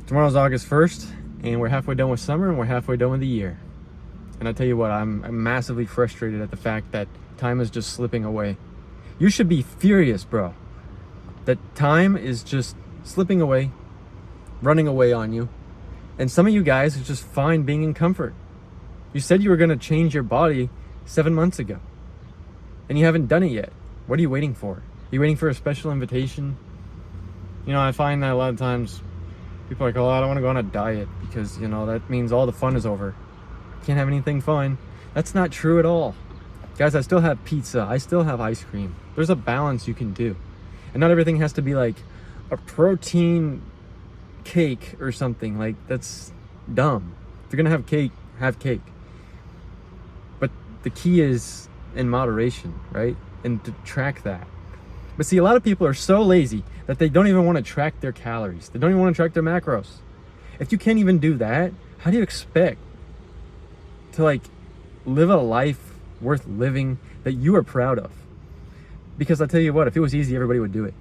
Tomorrow's August 1st, and we're halfway done with summer, and we're halfway done with the year. And I tell you what, I'm massively frustrated at the fact that time is just slipping away. You should be furious, bro, that time is just slipping away, running away on you. And some of you guys are just fine being in comfort. You said you were going to change your body 7 months ago, and you haven't done it yet. What are you waiting for? Are you waiting for a special invitation? You know, I find that a lot of times people are like, oh, I don't want to go on a diet because, you know, that means all the fun is over. Can't have anything fun. That's not true at all. Guys, I still have pizza. I still have ice cream. There's a balance you can do. And not everything has to be like a protein cake or something. Like, that's dumb. If you're going to have cake, have cake. But the key is in moderation, right? And to track that. But see, a lot of people are so lazy that they don't even want to track their calories. They don't even want to track their macros. If you can't even do that, how do you expect to like live a life worth living that you are proud of? Because I tell you what, if it was easy, everybody would do it.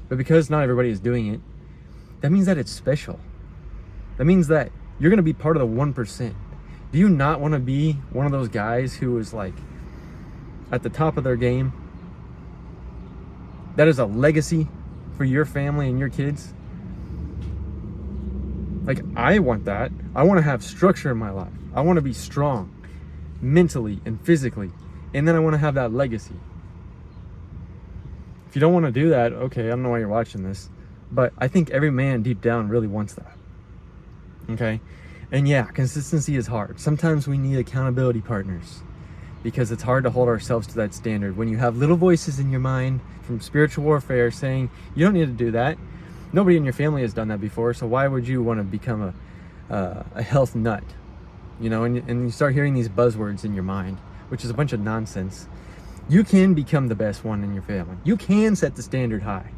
But because not everybody is doing it, that means that it's special. That means that you're going to be part of the 1%. Do you not want to be one of those guys who is like at the top of their game? That is a legacy for your family and your kids. Like, I want that. I want to have structure in my life. I want to be strong mentally and physically. And then I want to have that legacy. If you don't want to do that, okay, I don't know why you're watching this. But I think every man deep down really wants that. Okay? And yeah, consistency is hard. Sometimes we need accountability partners, because it's hard to hold ourselves to that standard when you have little voices in your mind from spiritual warfare saying, you don't need to do that. Nobody in your family has done that before, so why would you want to become a health nut? You know, and you start hearing these buzzwords in your mind, which is a bunch of nonsense. You can become the best one in your family. You can set the standard high.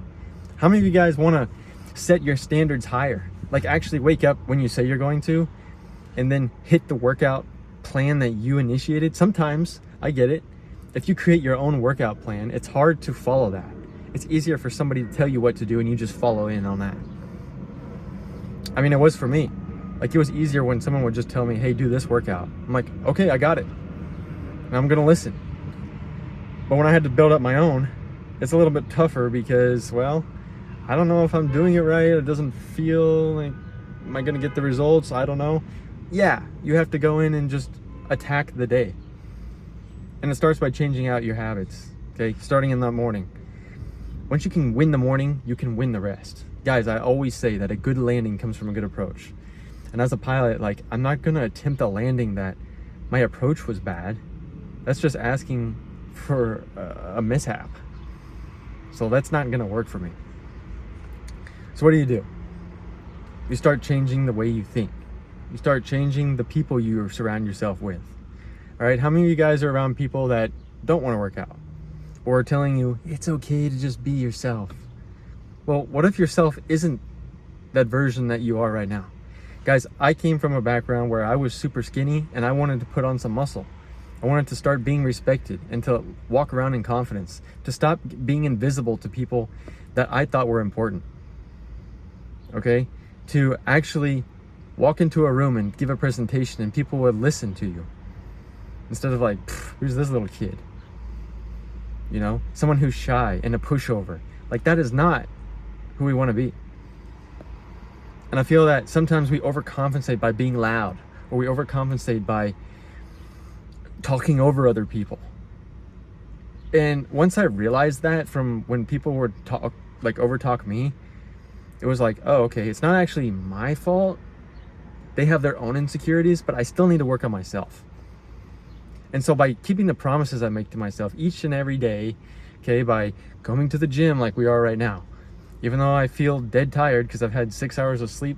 How many of you guys want to set your standards higher? Like, actually wake up when you say you're going to, and then hit the workout plan that you initiated. Sometimes, I get it, if you create your own workout plan, it's hard to follow that. It's easier for somebody to tell you what to do and you just follow in on that. I mean, it was for me. Like, it was easier when someone would just tell me, hey, do this workout. I'm like, okay, I got it. And I'm gonna listen. But when I had to build up my own, it's a little bit tougher because, well, I don't know if I'm doing it right. It doesn't feel like, am I gonna get the results? I don't know. Yeah, you have to go in and just attack the day. And it starts by changing out your habits, okay? Starting in the morning. Once you can win the morning, you can win the rest. Guys, I always say that a good landing comes from a good approach. And as a pilot, like, I'm not gonna attempt a landing that my approach was bad. That's just asking for a mishap. So that's not gonna work for me. So what do? You start changing the way you think. You start changing the people you surround yourself with. All right, how many of you guys are around people that don't want to work out, or are telling you it's okay to just be yourself? Well, what if yourself isn't that version that you are right now? Guys, I came from a background where I was super skinny and I wanted to put on some muscle. I wanted to start being respected and to walk around in confidence, to stop being invisible to people that I thought were important. Okay? To actually walk into a room and give a presentation and people would listen to you. Instead of like, who's this little kid? You know, someone who's shy and a pushover. Like, that is not who we want to be. And I feel that sometimes we overcompensate by being loud, or we overcompensate by talking over other people. And once I realized that from when people would talk, like overtalk me, it was like, oh, okay, it's not actually my fault. They have their own insecurities, but I still need to work on myself. And so by keeping the promises I make to myself each and every day, okay, by going to the gym like we are right now, even though I feel dead tired because I've had 6 hours of sleep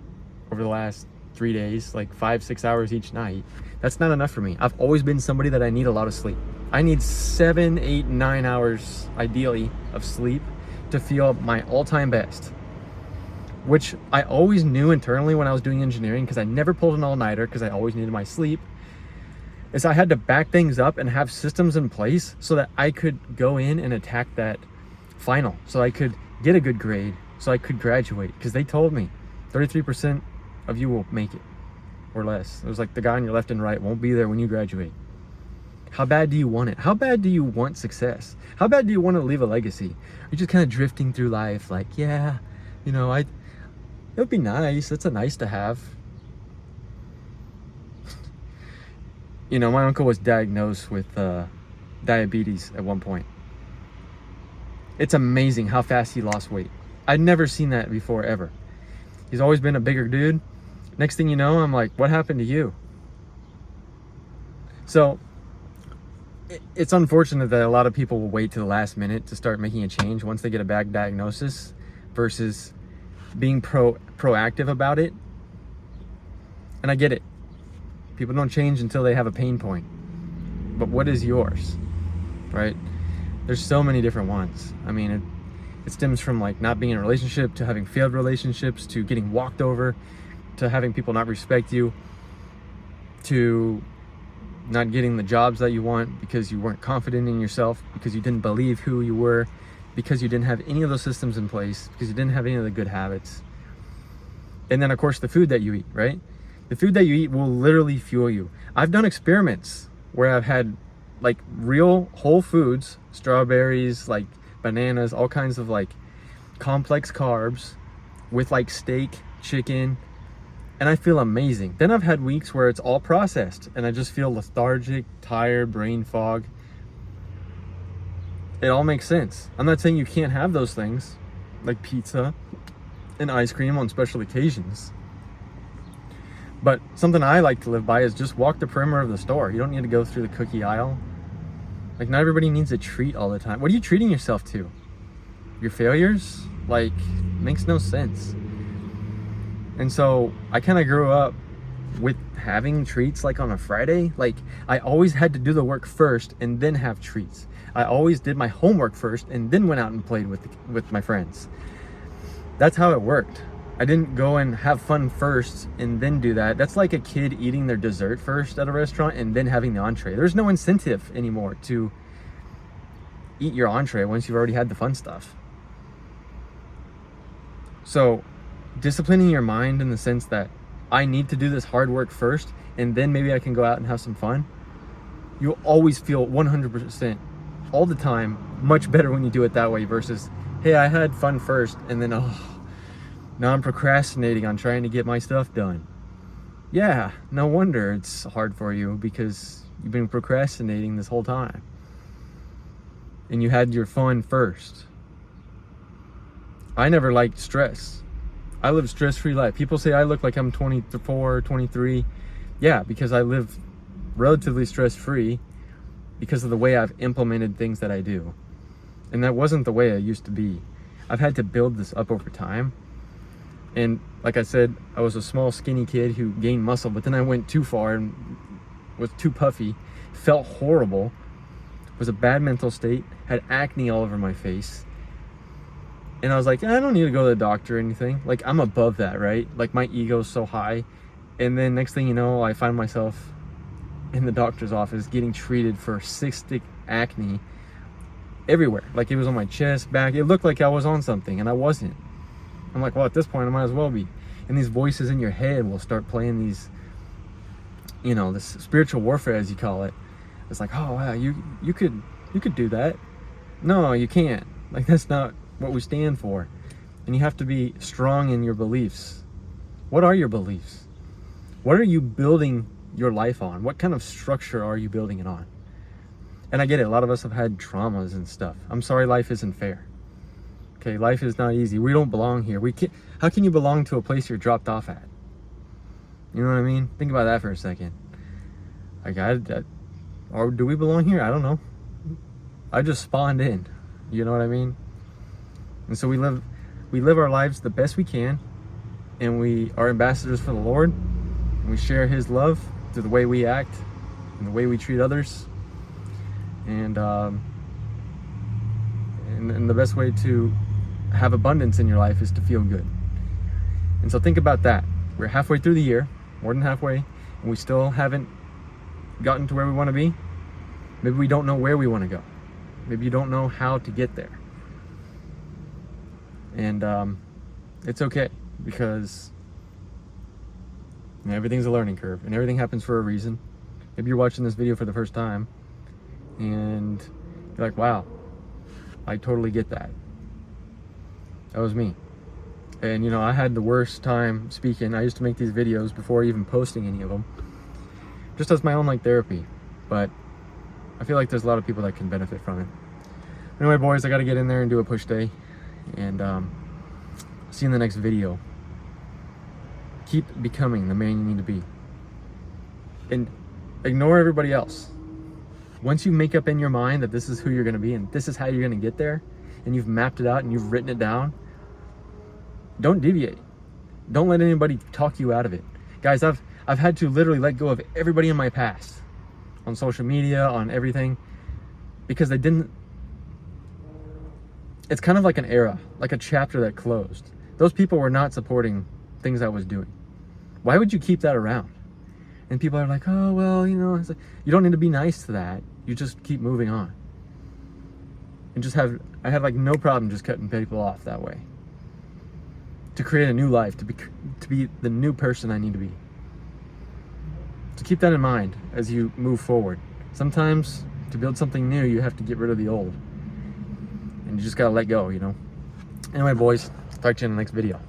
over the last 3 days, like 5-6 hours each night, that's not enough for me. I've always been somebody that I need a lot of sleep. I need 7, 8, 9 hours, ideally, of sleep to feel my all-time best. Which I always knew internally when I was doing engineering, because I never pulled an all-nighter because I always needed my sleep, is I had to back things up and have systems in place so that I could go in and attack that final, so I could get a good grade, so I could graduate. Because they told me, 33% of you will make it, or less. It was like the guy on your left and right won't be there when you graduate. How bad do you want it? How bad do you want success? How bad do you want to leave a legacy? You're just kind of drifting through life like, yeah, you know, it would be nice. It's a nice to have. You know, my uncle was diagnosed with diabetes at one point. It's amazing how fast he lost weight. I'd never seen that before, ever. He's always been a bigger dude. Next thing you know, I'm like, what happened to you? So it's unfortunate that a lot of people will wait to the last minute to start making a change once they get a bad diagnosis versus being proactive about it. And I get it. People don't change until they have a pain point. But what is yours, right? There's so many different ones. I mean, it stems from like not being in a relationship, to having failed relationships, to getting walked over, to having people not respect you, to not getting the jobs that you want because you weren't confident in yourself, because you didn't believe who you were, because you didn't have any of those systems in place, because you didn't have any of the good habits. And then of course the food that you eat, right? The food that you eat will literally fuel you. I've done experiments where I've had like real whole foods, strawberries, like bananas, all kinds of like complex carbs with like steak, chicken, and I feel amazing. Then I've had weeks where it's all processed and I just feel lethargic, tired, brain fog. It all makes sense. I'm not saying you can't have those things like pizza and ice cream on special occasions. But something I like to live by is just walk the perimeter of the store. You don't need to go through the cookie aisle. Like, not everybody needs a treat all the time. What are you treating yourself to? Your failures? Like, makes no sense. And so I kind of grew up with having treats like on a Friday. Like, I always had to do the work first and then have treats. I always did my homework first and then went out and played with my friends. That's how it worked. I didn't go and have fun first and then do that. That's like a kid eating their dessert first at a restaurant and then having the entree. There's no incentive anymore to eat your entree once you've already had the fun stuff. So disciplining your mind in the sense that I need to do this hard work first and then maybe I can go out and have some fun. You'll always feel 100% all the time much better when you do it that way versus, hey, I had fun first and then now I'm procrastinating on trying to get my stuff done. Yeah, no wonder it's hard for you because you've been procrastinating this whole time. And you had your fun first. I never liked stress. I live a stress-free life. People say I look like I'm 24, 23. Yeah, because I live relatively stress-free because of the way I've implemented things that I do. And that wasn't the way I used to be. I've had to build this up over time. And like I said, I was a small, skinny kid who gained muscle, but then I went too far and was too puffy, felt horrible, was a bad mental state, had acne all over my face. And I was like, I don't need to go to the doctor or anything. Like, I'm above that, right? Like, my ego's so high. And then next thing you know, I find myself in the doctor's office getting treated for cystic acne everywhere. Like, it was on my chest, back. It looked like I was on something, and I wasn't. I'm like, well, at this point, I might as well be. And these voices in your head will start playing these, you know, this spiritual warfare, as you call it. It's like, oh, wow, you could do that. No, you can't. Like, that's not what we stand for. And you have to be strong in your beliefs. What are your beliefs? What are you building your life on? What kind of structure are you building it on? And I get it. A lot of us have had traumas and stuff. I'm sorry life isn't fair. Okay, life is not easy. We don't belong here. How can you belong to a place you're dropped off at? You know what I mean? Think about that for a second. Like, or do we belong here? I don't know. I just spawned in. You know what I mean? And so we live our lives the best we can, and we are ambassadors for the Lord, and we share His love through the way we act and the way we treat others. And the best way to have abundance in your life is to feel good. And so think about that. We're halfway through the year, more than halfway, and we still haven't gotten to where we want to be. Maybe we don't know where we want to go. Maybe you don't know how to get there. And it's okay, because And everything's a learning curve, and everything happens for a reason. Maybe you're watching this video for the first time, and you're like, wow, I totally get that. That was me. And you know, I had the worst time speaking. I used to make these videos before even posting any of them, just as my own like therapy. But I feel like there's a lot of people that can benefit from it. Anyway, boys, I got to get in there and do a push day, and see you in the next video. Keep becoming the man you need to be, and ignore everybody else. Once you make up in your mind that this is who you're going to be and this is how you're going to get there, and you've mapped it out and you've written it down, don't deviate. Don't let anybody talk you out of it. Guys, I've had to literally let go of everybody in my past, on social media, on everything, because they didn't. It's kind of like an era, like a chapter that closed. Those people were not supporting things I was doing. Why would you keep that around? And people are like, oh, well, you know, it's like, you don't need to be nice to that. You just keep moving on. And I had like no problem just cutting people off that way. To create a new life, to be the new person I need to be. So keep that in mind as you move forward. Sometimes to build something new, you have to get rid of the old. And you just gotta let go, you know? Anyway, boys, talk to you in the next video.